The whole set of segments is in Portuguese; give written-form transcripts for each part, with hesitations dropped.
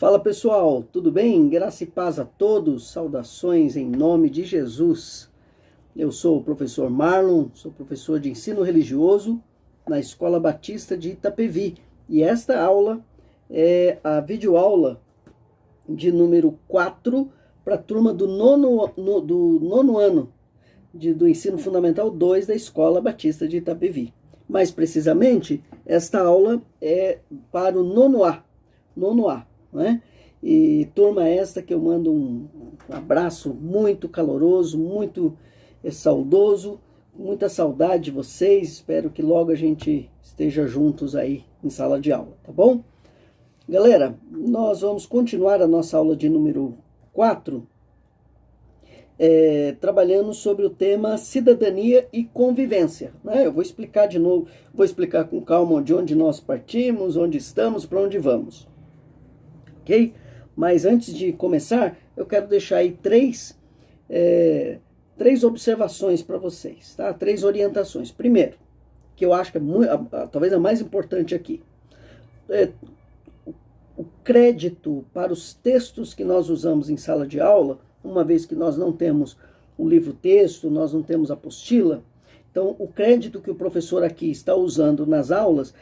Fala pessoal, tudo bem? Graça e paz a todos, saudações em nome de Jesus. Eu sou o professor Marlon, sou professor de ensino religioso na Escola Batista de Itapevi. E esta aula é a videoaula de número 4 para a turma do nono ano do Ensino Fundamental 2 da Escola Batista de Itapevi. Mais precisamente, esta aula é para o nono A. Né? E turma esta que eu mando um abraço muito caloroso, muito saudoso, muita saudade de vocês, espero que logo a gente esteja juntos aí em sala de aula, tá bom? Galera, nós vamos continuar a nossa aula de número 4, trabalhando sobre o tema cidadania e convivência, né? Eu vou explicar de novo, vou explicar com calma de onde nós partimos, onde estamos, para onde vamos. Ok? Mas antes de começar, eu quero deixar aí três observações para vocês, tá? 3 orientações. Primeiro, que eu acho que é talvez a mais importante aqui, o crédito para os textos que nós usamos em sala de aula, uma vez que nós não temos o livro-texto, nós não temos a apostila, então o crédito que o professor aqui está usando nas aulas,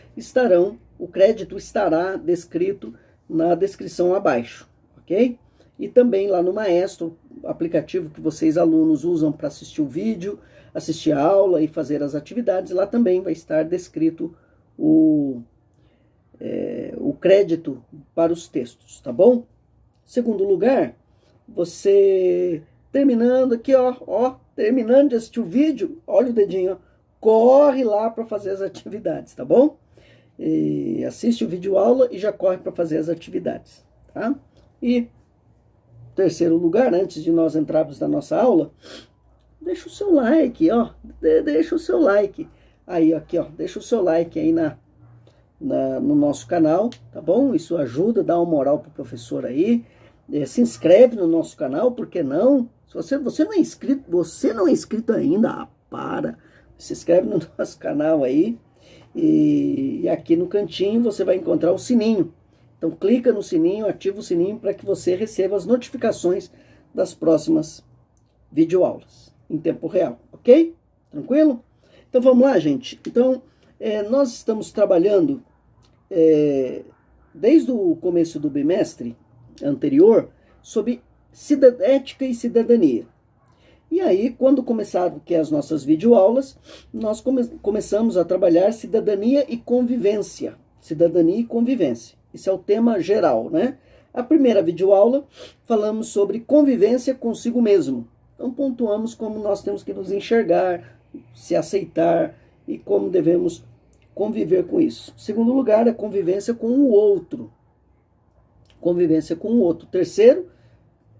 o crédito estará descrito na descrição abaixo, ok? E também lá no Maestro, aplicativo que vocês alunos usam para assistir o vídeo, assistir a aula e fazer as atividades, lá também vai estar descrito o crédito para os textos, tá bom? Segundo lugar, você terminando aqui, terminando de assistir o vídeo, olha o dedinho, corre lá para fazer as atividades, tá bom? E assiste o vídeo aula e já corre para fazer as atividades, tá? E terceiro lugar, antes de nós entrarmos na nossa aula, deixa o seu like, deixa o seu like aí, aqui, deixa o seu like aí no nosso canal, tá bom? Isso ajuda, dá uma moral pro professor aí. Se inscreve no nosso canal, por que não? Se você não é inscrito ainda, se inscreve no nosso canal aí. E aqui no cantinho você vai encontrar o sininho. Então clica no sininho, ativa o sininho para que você receba as notificações das próximas videoaulas em tempo real, ok? Tranquilo? Então vamos lá, gente. Então nós estamos trabalhando desde o começo do bimestre anterior sobre ética e cidadania. E aí, quando começaram as nossas videoaulas, nós começamos a trabalhar cidadania e convivência. Cidadania e convivência. Esse é o tema geral, né? A primeira videoaula, falamos sobre convivência consigo mesmo. Então, pontuamos como nós temos que nos enxergar, se aceitar e como devemos conviver com isso. Segundo lugar, a convivência com o outro. Convivência com o outro. Terceiro,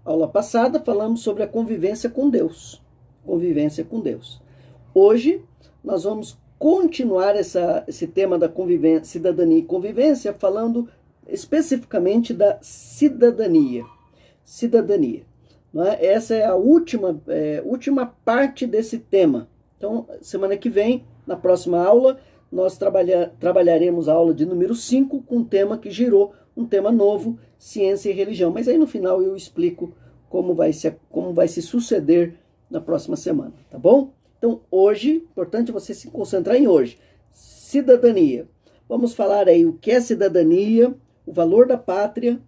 aula passada, falamos sobre a convivência com Deus. Convivência com Deus. Hoje, nós vamos continuar esse tema da cidadania e convivência, falando especificamente da cidadania. Cidadania. Não é? Essa é a última parte desse tema. Então, semana que vem, na próxima aula, nós trabalharemos a aula de número 5 com um tema que girou um tema novo, ciência e religião. Mas aí no final eu explico como vai se suceder na próxima semana, tá bom? Então hoje, importante você se concentrar em hoje. Cidadania. Vamos falar aí o que é cidadania, o valor da pátria,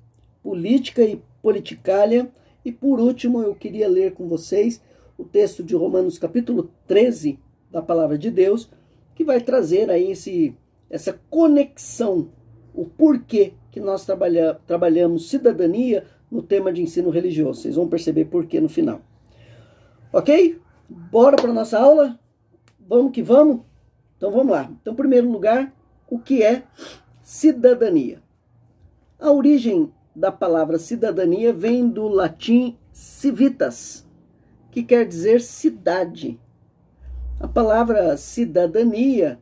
política e politicália. E por último eu queria ler com vocês o texto de Romanos capítulo 13 da Palavra de Deus, que vai trazer aí essa conexão, o porquê que nós trabalhamos cidadania no tema de ensino religioso. Vocês vão perceber porquê no final. Ok? Bora para a nossa aula? Vamos que vamos? Então vamos lá. Então, em primeiro lugar, o que é cidadania? A origem da palavra cidadania vem do latim civitas, que quer dizer cidade. A palavra cidadania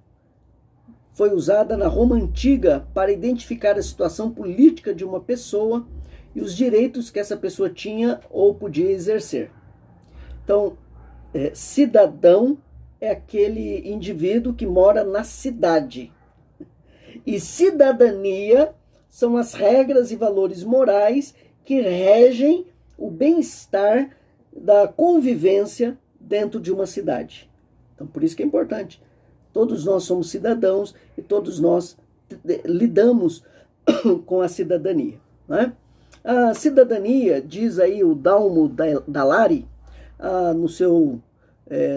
foi usada na Roma Antiga para identificar a situação política de uma pessoa e os direitos que essa pessoa tinha ou podia exercer. Então, cidadão é aquele indivíduo que mora na cidade. E cidadania são as regras e valores morais que regem o bem-estar da convivência dentro de uma cidade. Então, por isso que é importante. Todos nós somos cidadãos e todos nós lidamos com a cidadania, né? A cidadania, diz aí o Dalmo Dallari, no seu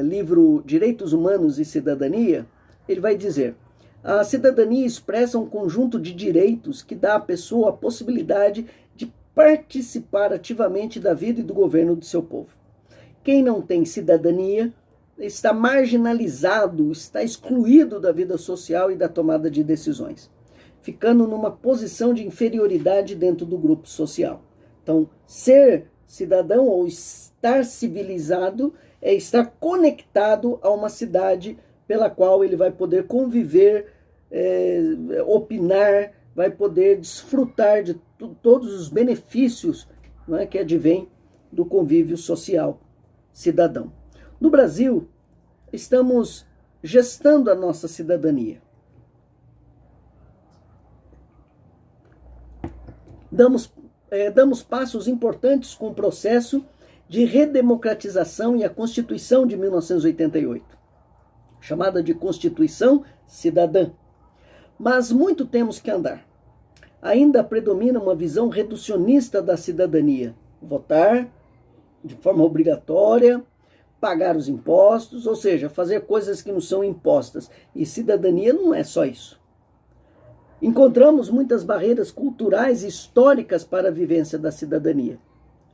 livro Direitos Humanos e Cidadania, ele vai dizer: a cidadania expressa um conjunto de direitos que dá à pessoa a possibilidade de participar ativamente da vida e do governo de seu povo. Quem não tem cidadania está marginalizado, está excluído da vida social e da tomada de decisões, ficando numa posição de inferioridade dentro do grupo social. Então, ser cidadão ou estar civilizado é estar conectado a uma cidade pela qual ele vai poder conviver, opinar, vai poder desfrutar de todos os benefícios, não é, que advém do convívio social cidadão. No Brasil, estamos gestando a nossa cidadania. Damos passos importantes com o processo de redemocratização e a Constituição de 1988, chamada de Constituição Cidadã. Mas muito temos que andar. Ainda predomina uma visão reducionista da cidadania. Votar de forma obrigatória, pagar os impostos, ou seja, fazer coisas que não são impostas. E cidadania não é só isso. Encontramos muitas barreiras culturais e históricas para a vivência da cidadania.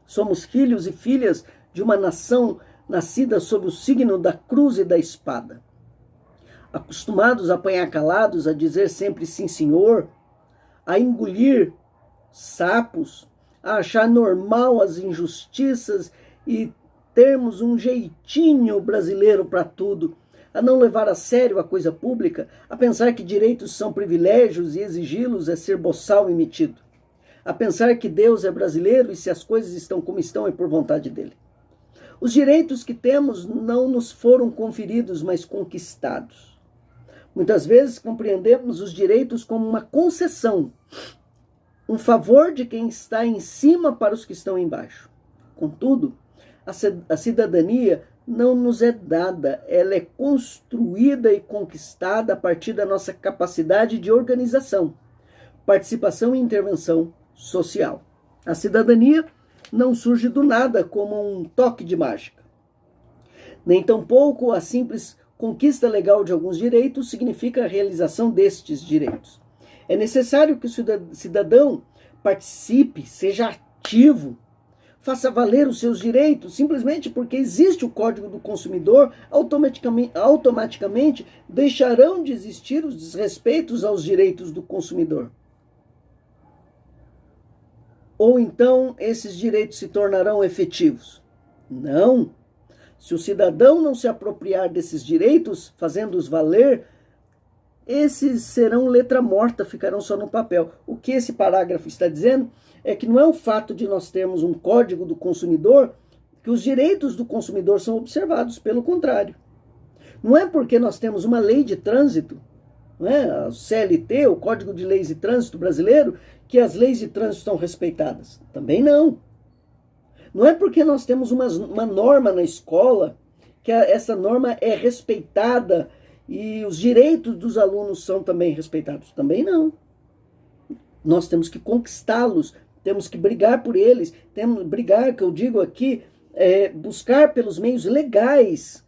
Somos filhos e filhas de uma nação nascida sob o signo da cruz e da espada. Acostumados a apanhar calados, a dizer sempre sim senhor, a engolir sapos, a achar normal as injustiças e termos um jeitinho brasileiro para tudo, a não levar a sério a coisa pública, a pensar que direitos são privilégios e exigi-los é ser boçal e metido, a pensar que Deus é brasileiro e se as coisas estão como estão é por vontade dele. Os direitos que temos não nos foram conferidos, mas conquistados. Muitas vezes compreendemos os direitos como uma concessão, um favor de quem está em cima para os que estão embaixo. Contudo, a cidadania não nos é dada, ela é construída e conquistada a partir da nossa capacidade de organização, participação e intervenção social. A cidadania não surge do nada como um toque de mágica. Nem tampouco a simples conquista legal de alguns direitos significa a realização destes direitos. É necessário que o cidadão participe, seja ativo, faça valer os seus direitos, simplesmente porque existe o Código do Consumidor, automaticamente deixarão de existir os desrespeitos aos direitos do consumidor. Ou então esses direitos se tornarão efetivos? Não. Se o cidadão não se apropriar desses direitos, fazendo-os valer, esses serão letra morta, ficarão só no papel. O que esse parágrafo está dizendo é que não é o fato de nós termos um Código do Consumidor que os direitos do consumidor são observados, pelo contrário. Não é porque nós temos uma lei de trânsito, não é? A CLT, o Código de Leis de Trânsito brasileiro, que as leis de trânsito são respeitadas. Também não. Não é porque nós temos uma norma na escola que essa norma é respeitada e os direitos dos alunos são também respeitados. Também não. Nós temos que conquistá-los, temos que brigar por eles, brigar, que eu digo aqui, buscar pelos meios legais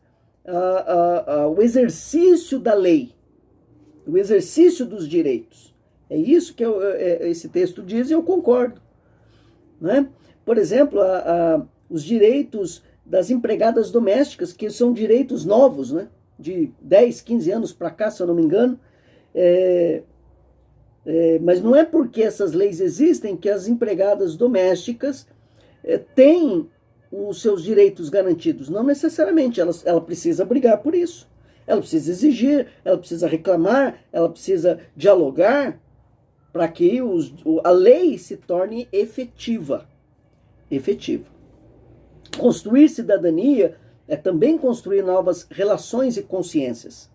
o exercício da lei, o exercício dos direitos. É isso que esse texto diz e eu concordo. Não é? Por exemplo, os direitos das empregadas domésticas, que são direitos novos, né? De 10, 15 anos para cá, se eu não me engano. Mas não é porque essas leis existem que as empregadas domésticas têm os seus direitos garantidos. Não necessariamente, ela precisa brigar por isso. Ela precisa exigir, ela precisa reclamar, ela precisa dialogar para que a lei se torne efetiva. Construir cidadania é também construir novas relações e consciências.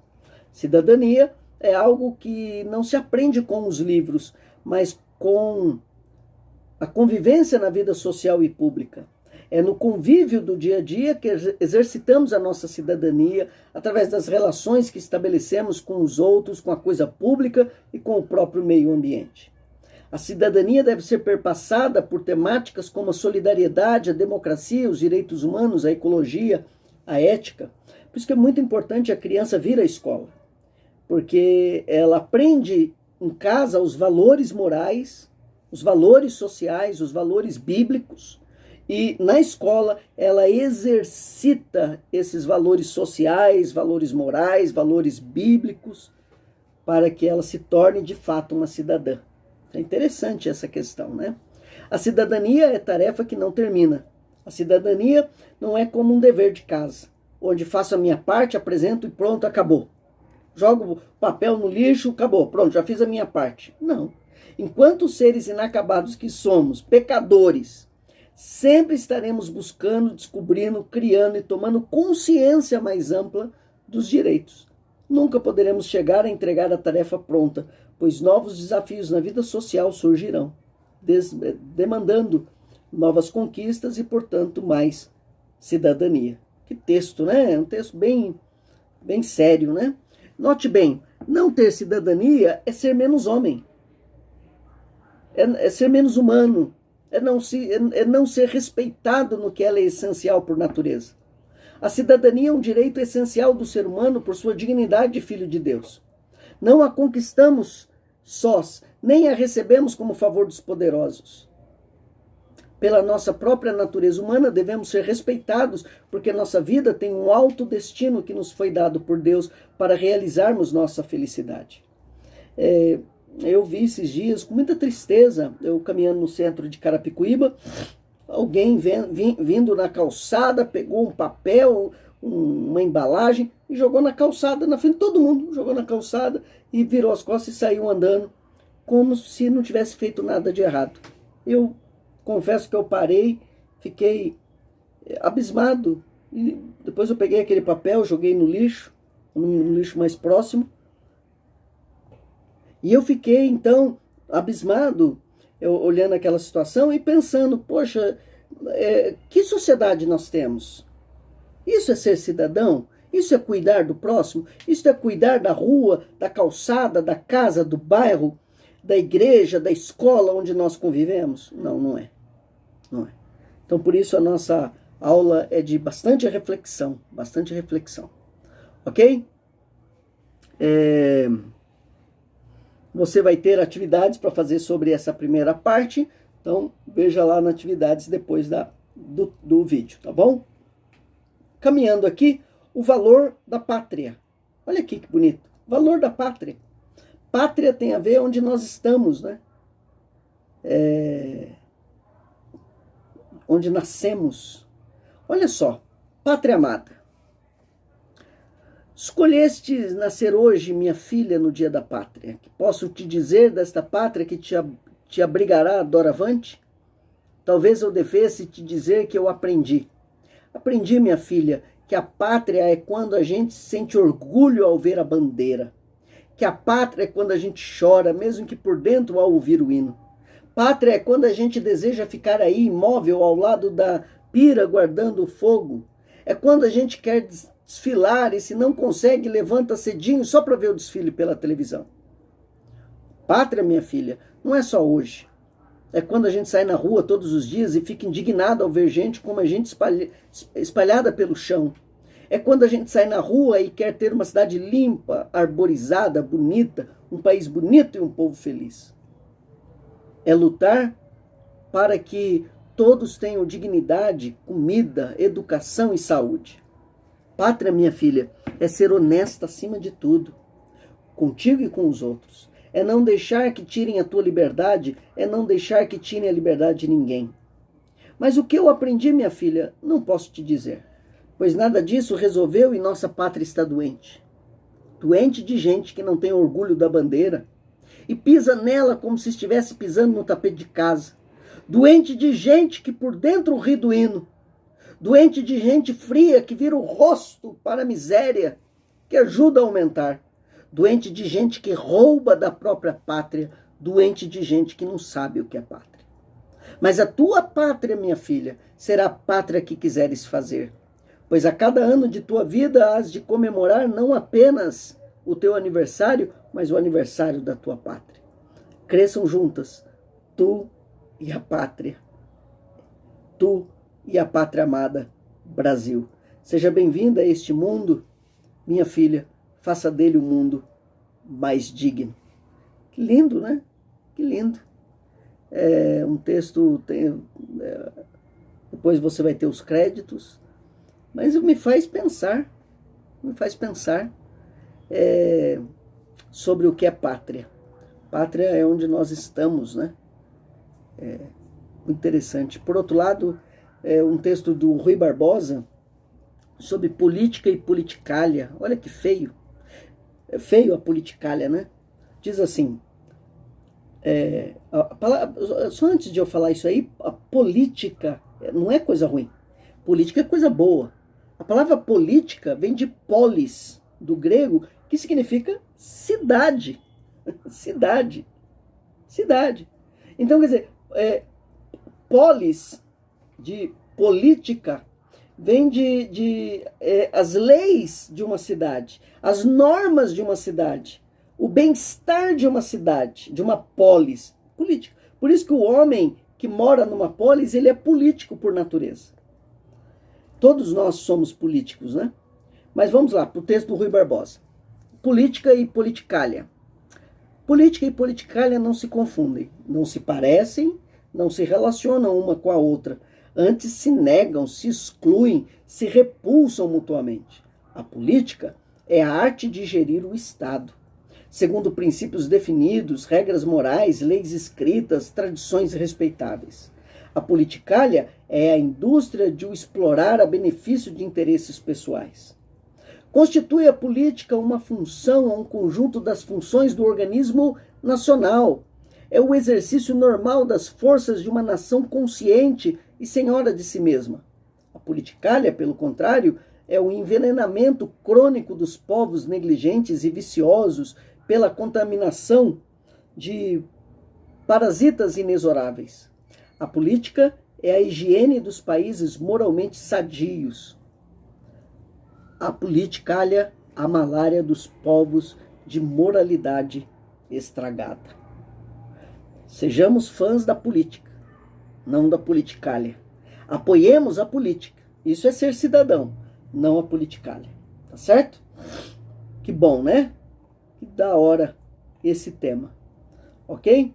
Cidadania é algo que não se aprende com os livros, mas com a convivência na vida social e pública. É no convívio do dia a dia que exercitamos a nossa cidadania através das relações que estabelecemos com os outros, com a coisa pública e com o próprio meio ambiente. A cidadania deve ser perpassada por temáticas como a solidariedade, a democracia, os direitos humanos, a ecologia, a ética. Por isso que é muito importante a criança vir à escola, porque ela aprende em casa os valores morais, os valores sociais, os valores bíblicos, e na escola ela exercita esses valores sociais, valores morais, valores bíblicos, para que ela se torne de fato uma cidadã. É interessante essa questão, né? A cidadania é tarefa que não termina. A cidadania não é como um dever de casa, onde faço a minha parte, apresento e pronto, acabou. Jogo o papel no lixo, acabou, pronto, já fiz a minha parte. Não. Enquanto seres inacabados que somos, pecadores, sempre estaremos buscando, descobrindo, criando e tomando consciência mais ampla dos direitos. Nunca poderemos chegar a entregar a tarefa pronta, pois novos desafios na vida social surgirão, demandando novas conquistas e, portanto, mais cidadania. Que texto, né? É um texto bem sério, né? Note bem, não ter cidadania é ser menos homem, é ser menos humano, é não ser respeitado no que ela é essencial por natureza. A cidadania é um direito essencial do ser humano por sua dignidade de filho de Deus. Não a conquistamos sós, nem a recebemos como favor dos poderosos. Pela nossa própria natureza humana, devemos ser respeitados, porque nossa vida tem um alto destino que nos foi dado por Deus para realizarmos nossa felicidade. Eu vi esses dias, com muita tristeza, eu caminhando no centro de Carapicuíba, alguém vindo na calçada, pegou um papel, uma embalagem e jogou na calçada, na frente de todo mundo, jogou na calçada e virou as costas e saiu andando, como se não tivesse feito nada de errado. Eu confesso que eu parei, fiquei abismado, e depois eu peguei aquele papel, joguei no lixo mais próximo, e eu fiquei, então, abismado, olhando aquela situação e pensando, poxa, que sociedade nós temos? Isso é ser cidadão? Isso é cuidar do próximo? Isso é cuidar da rua, da calçada, da casa, do bairro, da igreja, da escola onde nós convivemos? Não, não é. Não é. Então, por isso, a nossa aula é de bastante reflexão. Ok? Você vai ter atividades para fazer sobre essa primeira parte, então veja lá nas atividades depois do vídeo, tá bom? Caminhando aqui, o valor da pátria. Olha aqui que bonito, valor da pátria. Pátria tem a ver onde nós estamos, né? Onde nascemos. Olha só, pátria amada. Escolheste nascer hoje, minha filha, no dia da pátria. Que posso te dizer desta pátria que te abrigará doravante? Talvez eu devesse te dizer que eu aprendi. Aprendi, minha filha, que a pátria é quando a gente sente orgulho ao ver a bandeira. Que a pátria é quando a gente chora, mesmo que por dentro ao ouvir o hino. Pátria é quando a gente deseja ficar aí imóvel ao lado da pira guardando o fogo. É quando a gente quer desfilar e se não consegue, levanta cedinho só para ver o desfile pela televisão. Pátria, minha filha, não é só hoje. É quando a gente sai na rua todos os dias e fica indignado ao ver gente como a gente espalhada pelo chão. É quando a gente sai na rua e quer ter uma cidade limpa, arborizada, bonita, um país bonito e um povo feliz. É lutar para que todos tenham dignidade, comida, educação e saúde. Pátria, minha filha, é ser honesta acima de tudo, contigo e com os outros. É não deixar que tirem a tua liberdade, é não deixar que tirem a liberdade de ninguém. Mas o que eu aprendi, minha filha, não posso te dizer, pois nada disso resolveu e nossa pátria está doente. Doente de gente que não tem orgulho da bandeira e pisa nela como se estivesse pisando no tapete de casa. Doente de gente que por dentro ri do hino. Doente de gente fria que vira o rosto para a miséria, que ajuda a aumentar. Doente de gente que rouba da própria pátria doente de gente que não sabe o que é pátria. Mas a tua pátria, minha filha, será a pátria que quiseres fazer. Pois a cada ano de tua vida has de comemorar não apenas o teu aniversário, mas o aniversário da tua pátria. Cresçam juntas, tu e a pátria. Tu e a pátria amada, Brasil. Seja bem-vinda a este mundo, minha filha, faça dele um mundo mais digno. Que lindo, né? Que lindo. É um texto, depois você vai ter os créditos, mas me faz pensar sobre o que é pátria. Pátria é onde nós estamos, né? Muito interessante. Por outro lado, um texto do Rui Barbosa sobre política e politicália. Olha que feio. É feio a politicália, né? Diz assim, só antes de eu falar isso aí, a política não é coisa ruim. Política é coisa boa. A palavra política vem de polis, do grego, que significa cidade. Cidade. Cidade. Então, quer dizer, polis, de política, vem de as leis de uma cidade, as normas de uma cidade, o bem-estar de uma cidade, de uma polis, política. Por isso que o homem que mora numa polis, ele é político por natureza. Todos nós somos políticos, né? Mas vamos lá, para o texto do Rui Barbosa. Política e politicália. Política e politicália não se confundem, não se parecem, não se relacionam uma com a outra. Antes se negam, se excluem, se repulsam mutuamente. A política é a arte de gerir o Estado, segundo princípios definidos, regras morais, leis escritas, tradições respeitáveis. A politicália é a indústria de o explorar a benefício de interesses pessoais. Constitui a política uma função, um conjunto das funções do organismo nacional. É o exercício normal das forças de uma nação consciente e senhora de si mesma. A politicália, pelo contrário, é o envenenamento crônico dos povos negligentes e viciosos pela contaminação de parasitas inexoráveis. A política é a higiene dos países moralmente sadios. A politicália, a malária dos povos de moralidade estragada. Sejamos fãs da política, não da politicália. Apoiemos a política. Isso é ser cidadão, não a politicália. Tá certo? Que bom, né? Que da hora esse tema. Ok?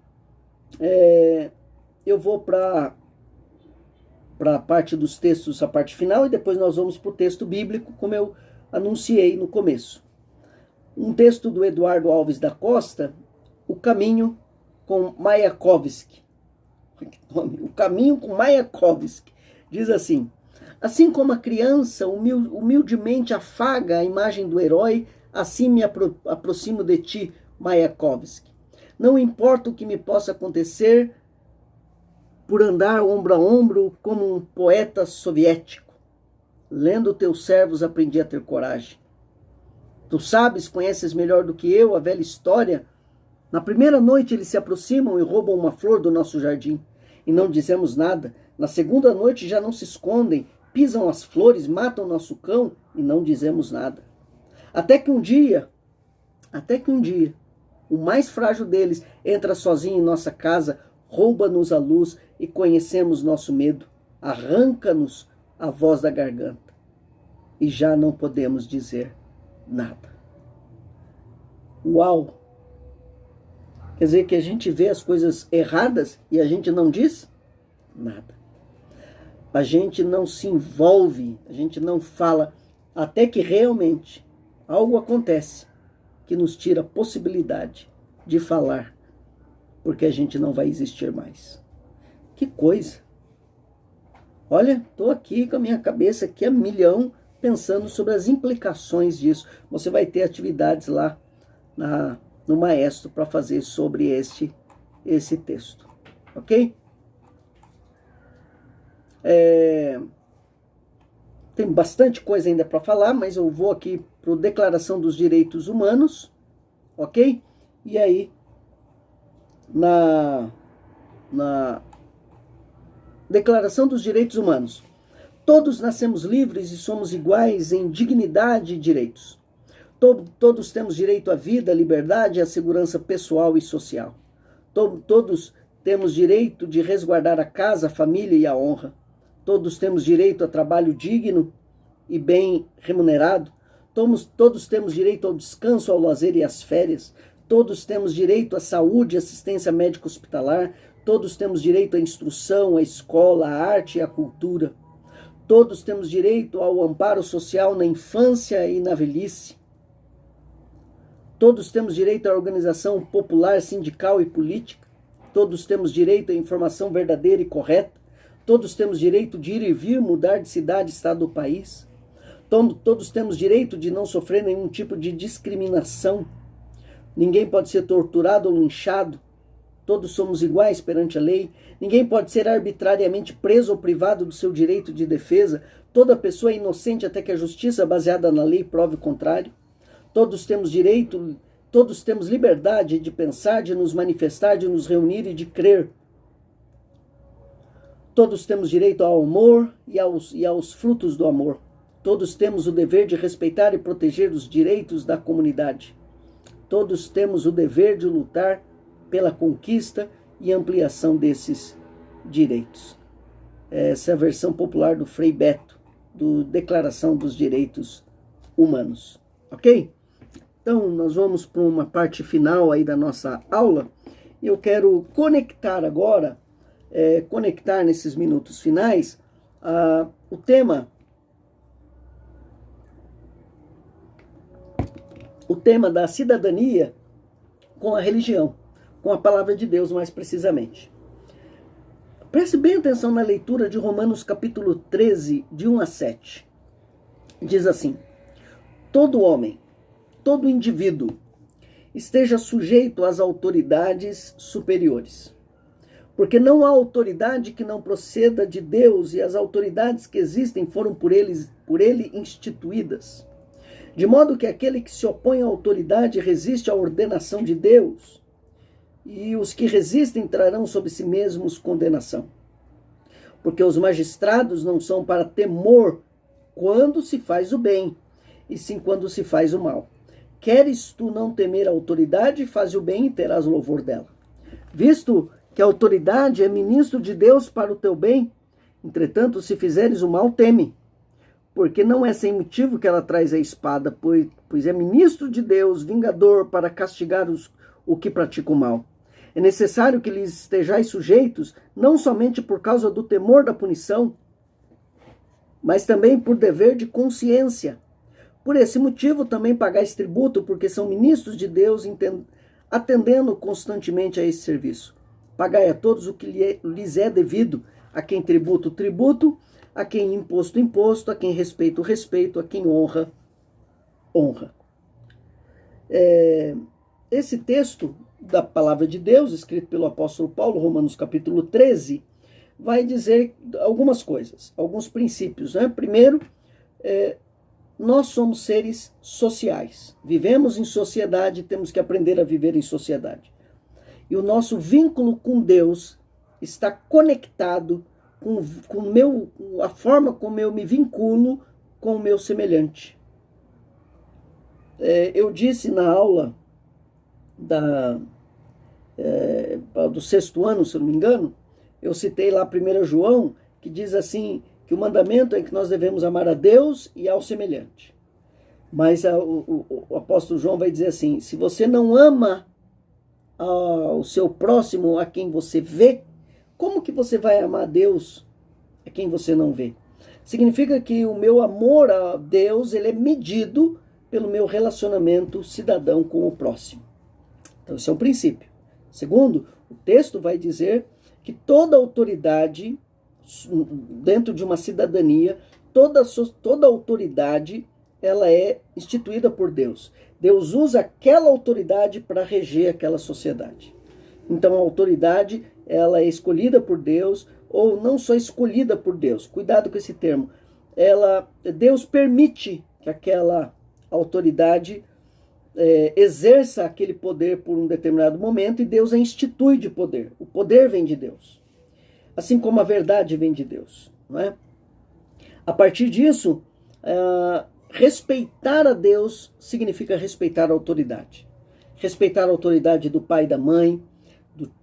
Eu vou para a parte dos textos, a parte final, e depois nós vamos para o texto bíblico, como eu anunciei no começo. Um texto do Eduardo Alves da Costa, O Caminho com Mayakovsky. O Caminho com Mayakovsky. Diz assim: assim como a criança humildemente afaga a imagem do herói, assim me aproximo de ti, Mayakovsky. Não importa o que me possa acontecer, por andar ombro a ombro como um poeta soviético. Lendo teus servos aprendi a ter coragem. Tu sabes, conheces melhor do que eu a velha história. Na primeira noite eles se aproximam e roubam uma flor do nosso jardim. E não dizemos nada. Na segunda noite já não se escondem, pisam as flores, matam nosso cão e não dizemos nada. Até que um dia, o mais frágil deles entra sozinho em nossa casa, rouba-nos a luz e conhecemos nosso medo, arranca-nos a voz da garganta e já não podemos dizer nada. Uau! Quer dizer que a gente vê as coisas erradas e a gente não diz nada. A gente não se envolve, a gente não fala, até que realmente algo acontece que nos tira a possibilidade de falar, porque a gente não vai existir mais. Que coisa! Olha, estou aqui com a minha cabeça aqui a milhão, pensando sobre as implicações disso. Você vai ter atividades lá no Maestro para fazer sobre esse texto. Ok? Tem bastante coisa ainda para falar, mas eu vou aqui para a Declaração dos Direitos Humanos. Ok? E aí na Declaração dos Direitos Humanos. Todos nascemos livres e somos iguais em dignidade e direitos. Todos temos direito à vida, à liberdade e à segurança pessoal e social. Todos temos direito de resguardar a casa, a família e a honra. Todos temos direito a trabalho digno e bem remunerado. Todos temos direito ao descanso, ao lazer e às férias. Todos temos direito à saúde e assistência médica hospitalar. Todos temos direito à instrução, à escola, à arte e à cultura. Todos temos direito ao amparo social na infância e na velhice. Todos temos direito à organização popular, sindical e política. Todos temos direito à informação verdadeira e correta. Todos temos direito de ir e vir, mudar de cidade, estado ou país. Todos temos direito de não sofrer nenhum tipo de discriminação. Ninguém pode ser torturado ou linchado. Todos somos iguais perante a lei. Ninguém pode ser arbitrariamente preso ou privado do seu direito de defesa. Toda pessoa é inocente até que a justiça baseada na lei prove o contrário. Todos temos direito, todos temos liberdade de pensar, de nos manifestar, de nos reunir e de crer. Todos temos direito ao amor e aos frutos do amor. Todos temos o dever de respeitar e proteger os direitos da comunidade. Todos temos o dever de lutar pela conquista e ampliação desses direitos. Essa é a versão popular do Frei Beto, do Declaração dos Direitos Humanos. Ok? Então, nós vamos para uma parte final aí da nossa aula. E eu quero conectar agora, conectar nesses minutos finais, o tema da cidadania com a religião, com a palavra de Deus mais precisamente. Preste bem atenção na leitura de Romanos capítulo 13, de 1 a 7. Diz assim: todo homem, todo indivíduo, esteja sujeito às autoridades superiores. Porque não há autoridade que não proceda de Deus, e as autoridades que existem foram por ele instituídas. De modo que aquele que se opõe à autoridade resiste à ordenação de Deus, e os que resistem trarão sobre si mesmos condenação. Porque os magistrados não são para temor quando se faz o bem, e sim quando se faz o mal. Queres tu não temer a autoridade, faz o bem e terás louvor dela. Visto que a autoridade é ministro de Deus para o teu bem, entretanto, se fizeres o mal, teme. Porque não é sem motivo que ela traz a espada, pois é ministro de Deus, vingador, para castigar o que pratica o mal. É necessário que lhes estejais sujeitos, não somente por causa do temor da punição, mas também por dever de consciência. Por esse motivo também pagais tributo, porque são ministros de Deus, atendendo constantemente a esse serviço. Pagai a todos o que lhes é devido, a quem tributo, tributo, a quem imposto, imposto, a quem respeito, respeito, a quem honra, honra. Esse texto da palavra de Deus, escrito pelo apóstolo Paulo, Romanos capítulo 13, vai dizer algumas coisas, alguns princípios, né? Primeiro, nós somos seres sociais, vivemos em sociedade, temos que aprender a viver em sociedade. E o nosso vínculo com Deus está conectado com a forma como eu me vinculo com o meu semelhante. Eu disse na aula do 6º ano, se eu não me engano, eu citei lá 1 João, que diz assim, que o mandamento é que nós devemos amar a Deus e ao semelhante. Mas o apóstolo João vai dizer assim, se você não ama o seu próximo a quem você vê, como que você vai amar a Deus a quem você não vê? Significa que o meu amor a Deus, ele é medido pelo meu relacionamento cidadão com o próximo. Então, esse é um princípio. Segundo, o texto vai dizer que toda autoridade, dentro de uma cidadania, toda autoridade, ela é instituída por Deus. Deus usa aquela autoridade para reger aquela sociedade. Então, a autoridade, ela é escolhida por Deus, ou não só escolhida por Deus. Cuidado com esse termo. Deus permite que aquela autoridade exerça aquele poder por um determinado momento e Deus a institui de poder. O poder vem de Deus. Assim como a verdade vem de Deus. Não é? A partir disso, respeitar a Deus significa respeitar a autoridade. Respeitar a autoridade do pai e da mãe,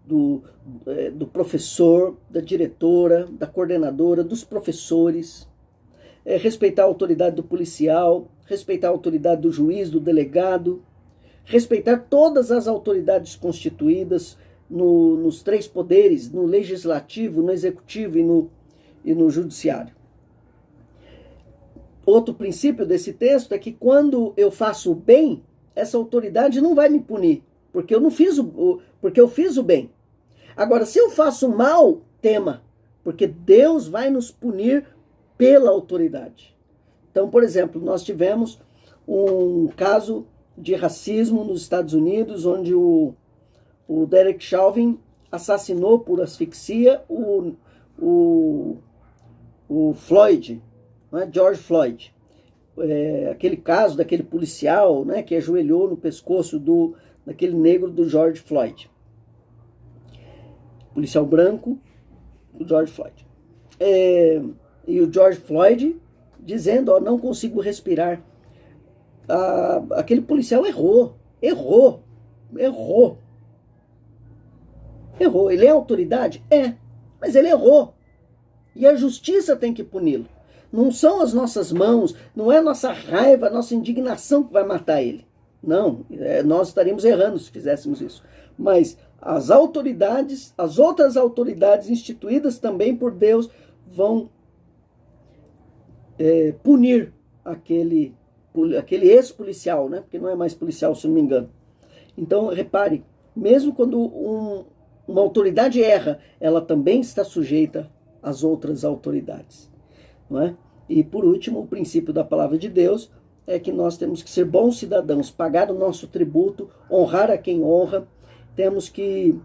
do professor, da diretora, da coordenadora, dos professores. Respeitar a autoridade do policial, respeitar a autoridade do juiz, do delegado, respeitar todas as autoridades constituídas nos três poderes, no legislativo, no executivo e no judiciário. Outro princípio desse texto é que quando eu faço o bem, essa autoridade não vai me punir, porque eu fiz o bem. Agora, se eu faço mal, tema, porque Deus vai nos punir pela autoridade. Então, por exemplo, nós tivemos um caso de racismo nos Estados Unidos, onde o Derek Chauvin assassinou por asfixia o Floyd, né, George Floyd. Aquele caso daquele policial, né, que ajoelhou no pescoço daquele negro do George Floyd. Policial branco do George Floyd. E o George Floyd dizendo, não consigo respirar. Aquele policial errou. Ele é autoridade? Mas ele errou. E a justiça tem que puni-lo. Não são as nossas mãos, não é a nossa raiva, a nossa indignação que vai matar ele. Não, nós estaríamos errando se fizéssemos isso. Mas as autoridades, as outras autoridades instituídas também por Deus vão punir aquele ex-policial, né? Porque não é mais policial, se não me engano. Então, repare, mesmo quando uma autoridade erra, ela também está sujeita às outras autoridades. Não é? E, por último, o princípio da palavra de Deus é que nós temos que ser bons cidadãos, pagar o nosso tributo, honrar a quem honra, temos que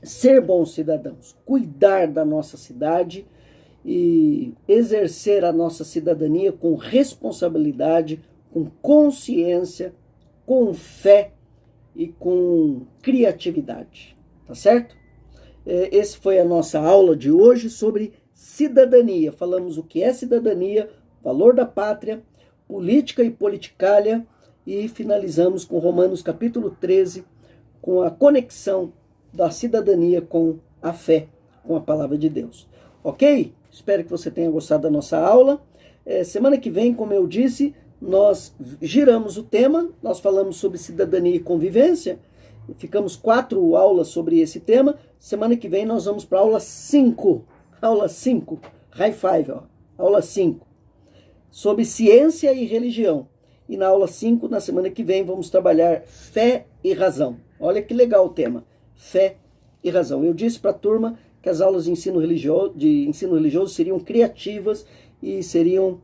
ser bons cidadãos, cuidar da nossa cidade e exercer a nossa cidadania com responsabilidade, com consciência, com fé e com criatividade. Tá certo? Essa foi a nossa aula de hoje sobre cidadania. Falamos o que é cidadania, valor da pátria, política e politicália e finalizamos com Romanos capítulo 13, com a conexão da cidadania com a fé, com a palavra de Deus. Ok? Espero que você tenha gostado da nossa aula. Semana que vem, como eu disse, nós giramos o tema, nós falamos sobre cidadania e convivência, ficamos 4 aulas sobre esse tema. Semana que vem nós vamos para a aula 5, high five, aula 5, sobre ciência e religião. E na aula 5, na semana que vem, vamos trabalhar fé e razão. Olha que legal o tema, fé e razão. Eu disse para a turma que as aulas de ensino religioso seriam criativas e seriam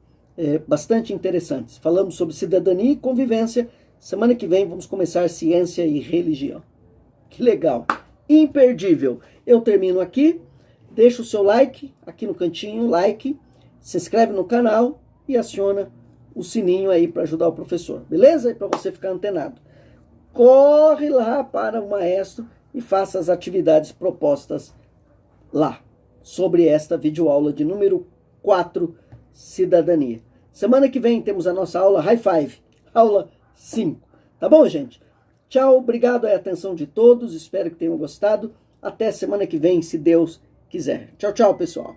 bastante interessantes. Falamos sobre cidadania e convivência. Semana que vem vamos começar ciência e religião. Que legal, imperdível. Eu termino aqui, deixa o seu like aqui no cantinho, like, se inscreve no canal e aciona o sininho aí para ajudar o professor, beleza? E para você ficar antenado. Corre lá para o maestro e faça as atividades propostas lá, sobre esta videoaula de número 4, cidadania. Semana que vem temos a nossa aula high five, aula 5. Tá bom, gente? Tchau, obrigado a atenção de todos, espero que tenham gostado. Até semana que vem, se Deus quiser. Tchau, tchau, pessoal.